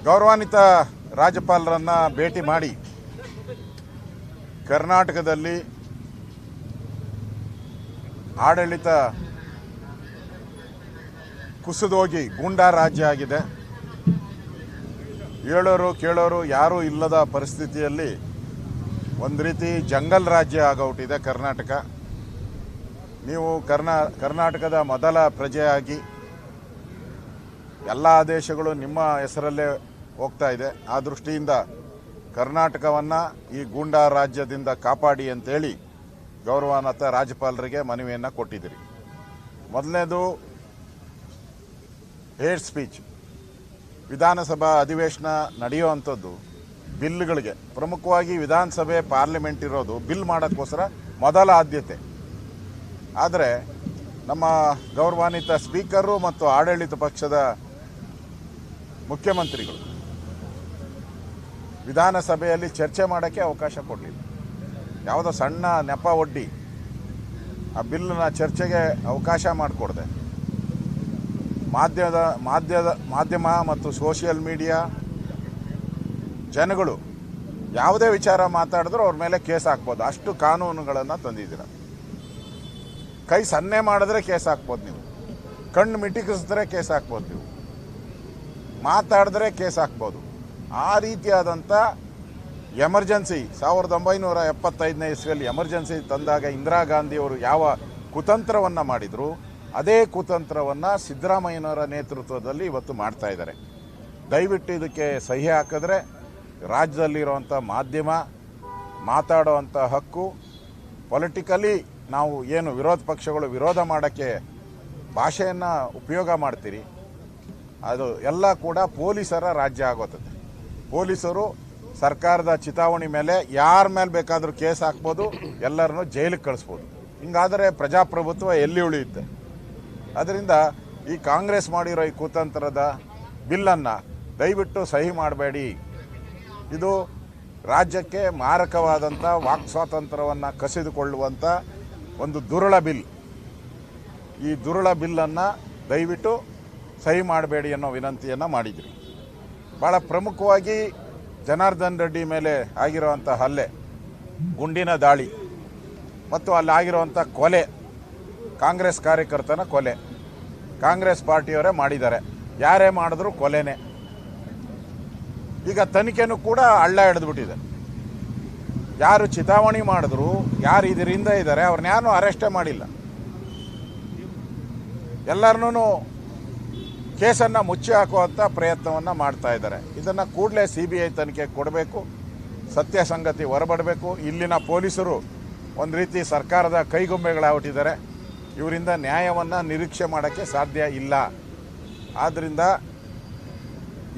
ಗೌರವಾನ್ವಿತ ರಾಜ್ಯಪಾಲರನ್ನು ಭೇಟಿ ಮಾಡಿ ಕರ್ನಾಟಕದಲ್ಲಿ ಆಡಳಿತ ಕುಸಿದೋಗಿ ಗೂಂಡಾ ರಾಜ್ಯ ಆಗಿದೆ. ಹೇಳೋರು ಕೇಳೋರು ಯಾರೂ ಇಲ್ಲದ ಪರಿಸ್ಥಿತಿಯಲ್ಲಿ ಒಂದು ರೀತಿ ಜಂಗಲ್ ರಾಜ್ಯ ಆಗೋಟಿದೆ ಕರ್ನಾಟಕ. ನೀವು ಕರ್ನಾಟಕದ ಮೊದಲ ಪ್ರಜೆಯಾಗಿ ಎಲ್ಲ ಆದೇಶಗಳು ನಿಮ್ಮ ಹೆಸರಲ್ಲೇ ಹೋಗ್ತಾ ಇದೆ. ಆ ದೃಷ್ಟಿಯಿಂದ ಕರ್ನಾಟಕವನ್ನು ಈ ಗೂಂಡಾ ರಾಜ್ಯದಿಂದ ಕಾಪಾಡಿ ಅಂತೇಳಿ ಗೌರವಾನ್ವಿತ ರಾಜ್ಯಪಾಲರಿಗೆ ಮನವಿಯನ್ನು ಕೊಟ್ಟಿದ್ದೀರಿ. ಮೊದಲನೇದು ಹೇಟ್ ಸ್ಪೀಚ್. ವಿಧಾನಸಭಾ ಅಧಿವೇಶನ ನಡೆಯುವಂಥದ್ದು ಬಿಲ್ಗಳಿಗೆ, ಪ್ರಮುಖವಾಗಿ ವಿಧಾನಸಭೆ ಪಾರ್ಲಿಮೆಂಟ್ ಇರೋದು ಬಿಲ್ ಮಾಡೋಕ್ಕೋಸ್ಕರ ಮೊದಲ ಆದ್ಯತೆ. ಆದರೆ ನಮ್ಮ ಗೌರವಾನ್ವಿತ ಸ್ಪೀಕರು ಮತ್ತು ಆಡಳಿತ ಪಕ್ಷದ ಮುಖ್ಯಮಂತ್ರಿಗಳು ವಿಧಾನಸಭೆಯಲ್ಲಿ ಚರ್ಚೆ ಮಾಡೋಕ್ಕೆ ಅವಕಾಶ ಕೊಡಲಿಲ್ಲ. ಯಾವುದೋ ಸಣ್ಣ ನೆಪ ಒಡ್ಡಿ ಆ ಬಿಲ್ನ ಚರ್ಚೆಗೆ ಅವಕಾಶ ಮಾಡಿಕೊಡ್ದೆ. ಮಾಧ್ಯಮ ಮತ್ತು ಸೋಷಿಯಲ್ ಮೀಡಿಯಾ ಜನಗಳು ಯಾವುದೇ ವಿಚಾರ ಮಾತಾಡಿದ್ರು ಅವ್ರ ಮೇಲೆ ಕೇಸ್ ಹಾಕ್ಬೋದು. ಅಷ್ಟು ಕಾನೂನುಗಳನ್ನು ತಂದಿದ್ದೀರ. ಕೈ ಸನ್ನೆ ಮಾಡಿದ್ರೆ ಕೇಸ್ ಹಾಕ್ಬೋದು, ನೀವು ಕಣ್ಣು ಮಿಟಿಕಿಸಿದ್ರೆ ಕೇಸ್ ಹಾಕ್ಬೋದು, ನೀವು ಮಾತಾಡಿದ್ರೆ ಕೇಸ್ ಹಾಕ್ಬೋದು. ಆ ರೀತಿಯಾದಂಥ ಎಮರ್ಜೆನ್ಸಿ 1975ನೇ ಇಸ್ವಿಯಲ್ಲಿ ಎಮರ್ಜೆನ್ಸಿ ತಂದಾಗ ಇಂದಿರಾ ಗಾಂಧಿಯವರು ಯಾವ ಕುತಂತ್ರವನ್ನು ಮಾಡಿದರು, ಅದೇ ಕುತಂತ್ರವನ್ನು ಸಿದ್ದರಾಮಯ್ಯನವರ ನೇತೃತ್ವದಲ್ಲಿ ಇವತ್ತು ಮಾಡ್ತಾ ಇದ್ದಾರೆ. ದಯವಿಟ್ಟು ಇದಕ್ಕೆ ಸಹಿ ಹಾಕಿದ್ರೆ ರಾಜ್ಯದಲ್ಲಿರುವಂಥ ಮಾಧ್ಯಮ ಮಾತಾಡುವಂಥ ಹಕ್ಕು, ಪೊಲಿಟಿಕಲಿ ನಾವು ಏನು ವಿರೋಧ ಪಕ್ಷಗಳು ವಿರೋಧ ಮಾಡೋಕ್ಕೆ ಭಾಷೆಯನ್ನು ಉಪಯೋಗ ಮಾಡ್ತೀರಿ, ಅದು ಎಲ್ಲ ಕೂಡ ಪೊಲೀಸರ ರಾಜ್ಯ ಆಗೋತದೆ. ಪೊಲೀಸರು ಸರ್ಕಾರದ ಚಿತಾವಣೆ ಮೇಲೆ ಯಾರ ಮೇಲೆ ಬೇಕಾದರೂ ಕೇಸ್ ಹಾಕ್ಬೋದು, ಎಲ್ಲರನ್ನೂ ಜೈಲಿಗೆ ಕಳಿಸ್ಬೋದು. ಹಿಂಗಾದರೆ ಪ್ರಜಾಪ್ರಭುತ್ವ ಎಲ್ಲಿ ಉಳಿಯುತ್ತೆ? ಅದರಿಂದ ಈ ಕಾಂಗ್ರೆಸ್ ಮಾಡಿರೋ ಈ ಕುತಂತ್ರದ ಬಿಲ್ಲನ್ನು ದಯವಿಟ್ಟು ಸಹಿ ಮಾಡಬೇಡಿ. ಇದು ರಾಜ್ಯಕ್ಕೆ ಮಾರಕವಾದಂಥ ವಾಕ್ ಸ್ವಾತಂತ್ರ್ಯವನ್ನು ಕಸಿದುಕೊಳ್ಳುವಂಥ ಒಂದು ದುರುಳ ಬಿಲ್. ಈ ದುರುಳ ಬಿಲ್ಲನ್ನು ದಯವಿಟ್ಟು ಸಹಿ ಮಾಡಬೇಡಿ ಅನ್ನೋ ವಿನಂತಿಯನ್ನು ಮಾಡಿದ್ರಿ. ಭಾಳ ಪ್ರಮುಖವಾಗಿ ಜನಾರ್ದನ್ ರೆಡ್ಡಿ ಮೇಲೆ ಆಗಿರುವಂಥ ಹಲ್ಲೆ, ಗುಂಡಿನ ದಾಳಿ ಮತ್ತು ಅಲ್ಲಿ ಆಗಿರುವಂಥ ಕೊಲೆ, ಕಾಂಗ್ರೆಸ್ ಕಾರ್ಯಕರ್ತನ ಕೊಲೆ ಕಾಂಗ್ರೆಸ್ ಪಾರ್ಟಿಯವರೇ ಮಾಡಿದ್ದಾರೆ. ಯಾರೇ ಮಾಡಿದ್ರು ಕೊಲೆನೇ. ಈಗ ತನಿಖೆನೂ ಕೂಡ ಹಳ್ಳ ಹಿಡಿದ್ಬಿಟ್ಟಿದೆ. ಯಾರು ಚಿತಾವಣೆ ಮಾಡಿದ್ರು, ಯಾರು ಇದರಿಂದ ಇದ್ದಾರೆ, ಅವ್ರನ್ನ ಯಾರನ್ನೂ ಅರೆಸ್ಟೇ ಮಾಡಿಲ್ಲ. ಎಲ್ಲರನ್ನೂ ಕೇಸನ್ನು ಮುಚ್ಚಿ ಹಾಕುವಂಥ ಪ್ರಯತ್ನವನ್ನು ಮಾಡ್ತಾ ಇದ್ದಾರೆ. ಇದನ್ನು ಕೂಡಲೇ CBI ತನಿಖೆ ಕೊಡಬೇಕು, ಸತ್ಯ ಸಂಗತಿ ಹೊರಬಡಬೇಕು. ಇಲ್ಲಿನ ಪೊಲೀಸರು ಒಂದು ರೀತಿ ಸರ್ಕಾರದ ಕೈಗೊಂಬೆಗಳಾಗ್ಬಿಟ್ಟಿದ್ದಾರೆ. ಇವರಿಂದ ನ್ಯಾಯವನ್ನು ನಿರೀಕ್ಷೆ ಮಾಡೋಕ್ಕೆ ಸಾಧ್ಯ ಇಲ್ಲ. ಆದ್ದರಿಂದ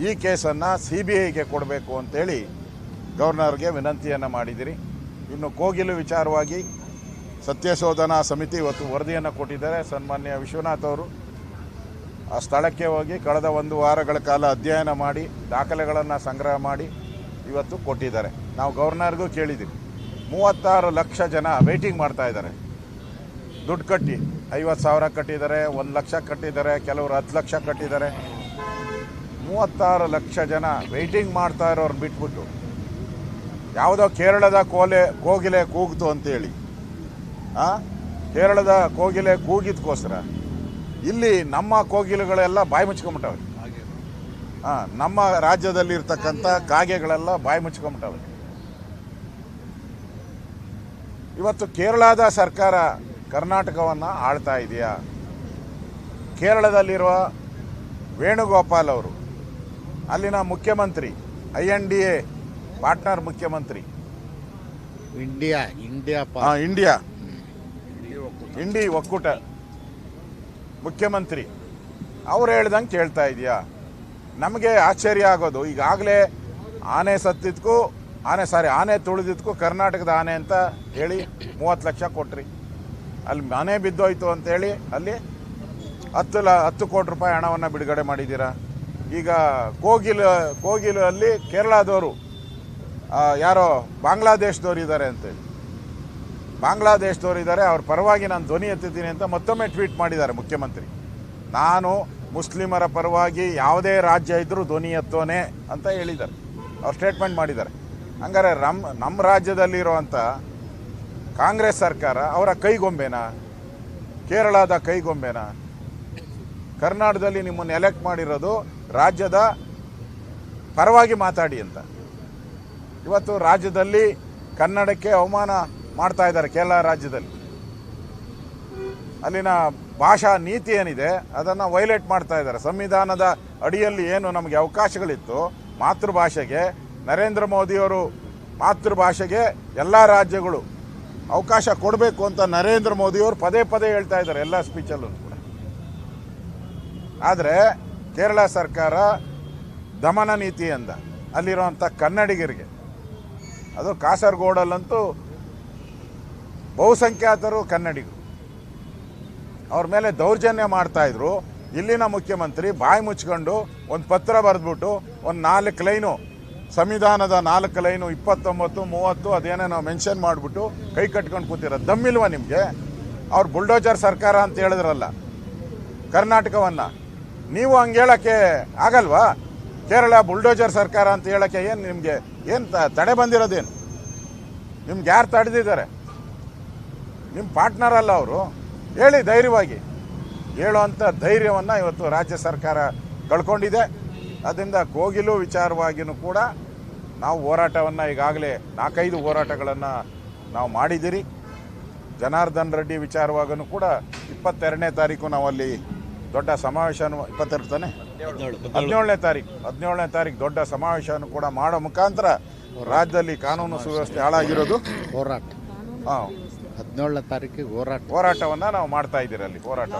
ಈ ಕೇಸನ್ನು CBIಗೆ ಕೊಡಬೇಕು ಅಂತೇಳಿ ಗವರ್ನರ್ಗೆ ವಿನಂತಿಯನ್ನು ಮಾಡಿದಿರಿ. ಇನ್ನು ಕೋಗಿಲು ವಿಚಾರವಾಗಿ ಸತ್ಯಶೋಧನಾ ಸಮಿತಿ ಇವತ್ತು ವರದಿಯನ್ನು ಕೊಟ್ಟಿದ್ದಾರೆ. ಸನ್ಮಾನ್ಯ ವಿಶ್ವನಾಥ್ ಅವರು ಆ ಸ್ಥಳಕ್ಕೆ ಹೋಗಿ ಕಳೆದ 1 ವಾರಗಳ ಕಾಲ ಅಧ್ಯಯನ ಮಾಡಿ ದಾಖಲೆಗಳನ್ನು ಸಂಗ್ರಹ ಮಾಡಿ ಇವತ್ತು ಕೊಟ್ಟಿದ್ದಾರೆ. ನಾವು ಗವರ್ನರ್ಗೂ ಕೇಳಿದ್ದೀವಿ. 36 ಲಕ್ಷ ಜನ ವೆಯ್ಟಿಂಗ್ ಮಾಡ್ತಾ ಇದ್ದಾರೆ. ದುಡ್ಡು ಕಟ್ಟಿ 50,000 ಕಟ್ಟಿದ್ದಾರೆ, 1 ಲಕ್ಷ ಕಟ್ಟಿದ್ದಾರೆ, ಕೆಲವರು 10 ಲಕ್ಷ ಕಟ್ಟಿದ್ದಾರೆ. 36 ಲಕ್ಷ ಜನ ವೆಯ್ಟಿಂಗ್ ಮಾಡ್ತಾ ಇರೋರು ಬಿಟ್ಬಿಟ್ಟು ಯಾವುದೋ ಕೇರಳದ ಕೋಗಿಲೆ ಕೂಗಿತು ಅಂತೇಳಿ, ಕೇರಳದ ಕೋಗಿಲೆ ಕೂಗಿದ್ಕೋಸ್ಕರ ಇಲ್ಲಿ ನಮ್ಮ ಕೋಗಿಲೆಗಳೆಲ್ಲ ಬಾಯಿ ಮುಚ್ಕೊಂಬಿಟ್ಟವೆ. ನಮ್ಮ ರಾಜ್ಯದಲ್ಲಿರ್ತಕ್ಕಂಥ ಕಾಗೆಗಳೆಲ್ಲ ಬಾಯಿ ಮುಚ್ಕೊಂಬಿಟ್ಟವೆ. ಇವತ್ತು ಕೇರಳದ ಸರ್ಕಾರ ಕರ್ನಾಟಕವನ್ನು ಆಳ್ತಾ ಇದೆಯಾ? ಕೇರಳದಲ್ಲಿರುವ ವೇಣುಗೋಪಾಲ್ ಅವರು ಅಲ್ಲಿನ ಮುಖ್ಯಮಂತ್ರಿ, INDA ಪಾರ್ಟ್ನರ್ ಮುಖ್ಯಮಂತ್ರಿ, ಇಂಡಿ ಒಕ್ಕೂಟ ಮುಖ್ಯಮಂತ್ರಿ, ಅವ್ರು ಹೇಳ್ದಂಗೆ ಕೇಳ್ತಾ ಇದೆಯಾ? ನಮಗೆ ಆಶ್ಚರ್ಯ ಆಗೋದು, ಈಗಾಗಲೇ ಆನೆ ತುಳಿದಿದ್ದಕ್ಕೂ ಕರ್ನಾಟಕದ ಆನೆ ಅಂತ ಹೇಳಿ 30 ಲಕ್ಷ ಕೊಟ್ರಿ. ಅಲ್ಲಿ ಮನೆ ಬಿದ್ದೋಯ್ತು ಅಂತೇಳಿ ಅಲ್ಲಿ 10 ಕೋಟಿ ರೂಪಾಯಿ ಹಣವನ್ನು ಬಿಡುಗಡೆ ಮಾಡಿದ್ದೀರಾ. ಈಗ ಕೋಗಿಲು ಅಲ್ಲಿ ಕೇರಳದವರು ಯಾರೋ ಬಾಂಗ್ಲಾದೇಶದವ್ರು ಇದ್ದಾರೆ ಅಂತೇಳಿ, ಅವ್ರ ಪರವಾಗಿ ನಾನು ಧ್ವನಿ ಎತ್ತಿದ್ದೀನಿ ಅಂತ ಮತ್ತೊಮ್ಮೆ ಟ್ವೀಟ್ ಮಾಡಿದ್ದಾರೆ ಮುಖ್ಯಮಂತ್ರಿ. ನಾನು ಮುಸ್ಲಿಮರ ಪರವಾಗಿ ಯಾವುದೇ ರಾಜ್ಯ ಇದ್ದರೂ ಧ್ವನಿ ಎತ್ತೋನೆ ಅಂತ ಹೇಳಿದ್ದಾರೆ. ಅವ್ರು ಸ್ಟೇಟ್ಮೆಂಟ್ ಮಾಡಿದ್ದಾರೆ. ಹಂಗಾರೆ ನಮ್ಮ ರಾಜ್ಯದಲ್ಲಿರುವಂಥ ಕಾಂಗ್ರೆಸ್ ಸರ್ಕಾರ ಅವರ ಕೈಗೊಂಬೆನಾ, ಕೇರಳದ ಕೈಗೊಂಬೆನಾ? ಕರ್ನಾಟಕದಲ್ಲಿ ನಿಮ್ಮನ್ನು ಎಲೆಕ್ಟ್ ಮಾಡಿರೋದು ರಾಜ್ಯದ ಪರವಾಗಿ ಮಾತಾಡಿ ಅಂತ. ಇವತ್ತು ರಾಜ್ಯದಲ್ಲಿ ಕನ್ನಡಕ್ಕೆ ಅವಮಾನ ಮಾಡ್ತಾ ಇದ್ದಾರೆ. ಕೇರಳ ರಾಜ್ಯದಲ್ಲಿ ಅಲ್ಲಿನ ಭಾಷಾ ನೀತಿ ಏನಿದೆ ಅದನ್ನು ವೈಲೇಟ್ ಮಾಡ್ತಾ ಇದ್ದಾರೆ. ಸಂವಿಧಾನದ ಅಡಿಯಲ್ಲಿ ಏನು ನಮಗೆ ಅವಕಾಶಗಳಿತ್ತು ಮಾತೃಭಾಷೆಗೆ, ನರೇಂದ್ರ ಮೋದಿಯವರು ಮಾತೃಭಾಷೆಗೆ ಎಲ್ಲ ರಾಜ್ಯಗಳು ಅವಕಾಶ ಕೊಡಬೇಕು ಅಂತ ನರೇಂದ್ರ ಮೋದಿಯವರು ಪದೇ ಪದೇ ಹೇಳ್ತಾ ಇದ್ದಾರೆ ಎಲ್ಲ ಸ್ಪೀಚಲ್ಲೂ ಕೂಡ. ಆದರೆ ಕೇರಳ ಸರ್ಕಾರ ದಮನ ನೀತಿಯಿಂದ ಅಲ್ಲಿರುವಂಥ ಕನ್ನಡಿಗರಿಗೆ, ಅದು ಕಾಸರಗೋಡಲ್ಲಂತೂ ಬಹುಸಂಖ್ಯಾತರು ಕನ್ನಡಿಗರು, ಅವ್ರ ಮೇಲೆ ದೌರ್ಜನ್ಯ ಮಾಡ್ತಾಯಿದ್ರು. ಇಲ್ಲಿನ ಮುಖ್ಯಮಂತ್ರಿ ಬಾಯಿ ಮುಚ್ಕೊಂಡು ಒಂದು ಪತ್ರ ಬರೆದ್ಬಿಟ್ಟು ಒಂದು 4 ಲೈನು, ಸಂವಿಧಾನದ 4 ಲೈನು 29, 30 ಅದೇನೇನೋ ಮೆನ್ಷನ್ ಮಾಡಿಬಿಟ್ಟು ಕೈ ಕಟ್ಕೊಂಡು ಕೂತಿರೋದು. ದಮ್ಮಿಲ್ವ ನಿಮಗೆ? ಅವ್ರು ಬುಲ್ಡೋಜರ್ ಸರ್ಕಾರ ಅಂತ ಹೇಳಿದ್ರಲ್ಲ ಕರ್ನಾಟಕವನ್ನು, ನೀವು ಹಂಗೆ ಹೇಳೋಕ್ಕೆ ಆಗಲ್ವಾ? ಕೇರಳ ಬುಲ್ಡೋಜರ್ ಸರ್ಕಾರ ಅಂತ ಹೇಳೋಕ್ಕೆ ಏನು ನಿಮಗೆ ಏನು ತಡೆ ಬಂದಿರೋದೇನು? ನಿಮ್ಗೆ ಯಾರು ತಡೆದಿದ್ದಾರೆ? ನಿಮ್ಮ ಪಾರ್ಟ್ನರ್ ಅಲ್ಲ ಅವರು. ಹೇಳಿ ಧೈರ್ಯವಾಗಿ. ಹೇಳುವಂಥ ಧೈರ್ಯವನ್ನು ಇವತ್ತು ರಾಜ್ಯ ಸರ್ಕಾರ ಕಳ್ಕೊಂಡಿದೆ. ಅದರಿಂದ ಕೋಗಿಲು ವಿಚಾರವಾಗಿಯೂ ಕೂಡ ನಾವು ಹೋರಾಟವನ್ನು ಈಗಾಗಲೇ 4-5 ಹೋರಾಟಗಳನ್ನು ನಾವು ಮಾಡಿದ್ದೀರಿ. ಜನಾರ್ದನ್ ರೆಡ್ಡಿ ವಿಚಾರವಾಗೂ ಕೂಡ 22ನೇ ತಾರೀಕು ನಾವು ಅಲ್ಲಿ ದೊಡ್ಡ ಸಮಾವೇಶವನ್ನು 22 ತಾನೆ 17ನೇ ತಾರೀಕು ದೊಡ್ಡ ಸಮಾವೇಶವನ್ನು ಕೂಡ ಮಾಡೋ ಮುಖಾಂತರ ರಾಜ್ಯದಲ್ಲಿ ಕಾನೂನು ಸುವ್ಯವಸ್ಥೆ ಹಾಳಾಗಿರೋದು ಹೋರಾಟ 17ನೇ ತಾರೀಕಿಗೆ ಹೋರಾಟವನ್ನು ನಾವು ಮಾಡ್ತಾ ಇದ್ದೀರಿ ಅಲ್ಲಿ ಹೋರಾಟ.